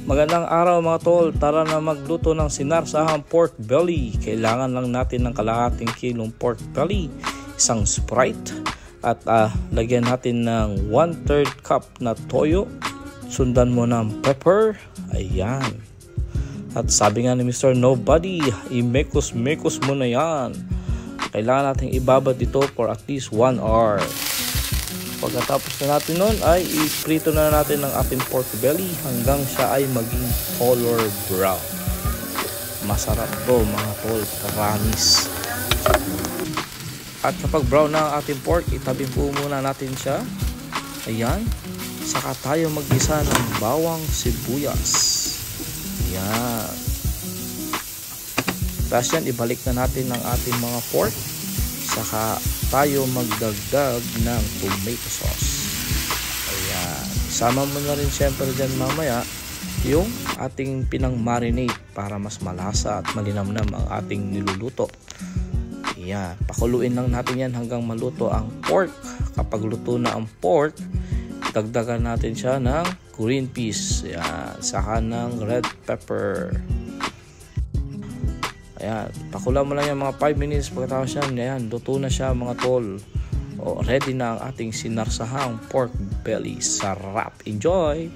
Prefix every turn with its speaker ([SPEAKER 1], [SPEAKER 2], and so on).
[SPEAKER 1] Magandang araw mga tol, tara na magluto ng sinarsahang pork belly. Kailangan lang natin ng kalahating kilong pork belly, isang Sprite, at lagyan natin ng 1/3 cup na toyo. Sundan mo ng pepper, ayan. At sabi nga ni Mr. Nobody, i-mekos-mekos mo na yan. Kailangan natin ibabad ito for at least 1 hour. Pagkatapos na natin nun ay iprito na natin ang ating pork belly hanggang siya ay maging color brown. Masarap to mga tol, promise. At kapag brown na ang ating pork, itabi po muna natin siya. Ayan. Saka tayo mag-isa ng bawang sibuyas. Ayan. Tapos yan, ibalik na natin ang ating mga pork. Saka tayo magdagdag ng tomato sauce. Ayan. Isama mo na rin syempre dyan mamaya yung ating pinang-marinate para mas malasa at malinamnam ang ating niluluto. Ayan. Pakuluin lang natin yan hanggang maluto ang pork. Kapag luto na ang pork, dagdagan natin siya ng green peas. Ayan. Saka ng red pepper. Ayan, pakula mo lang yung mga 5 minutes. Pagkatapos yan, ayan, luto na siya mga tol. O, ready na ang ating sinarsahang pork belly. Sarap! Enjoy!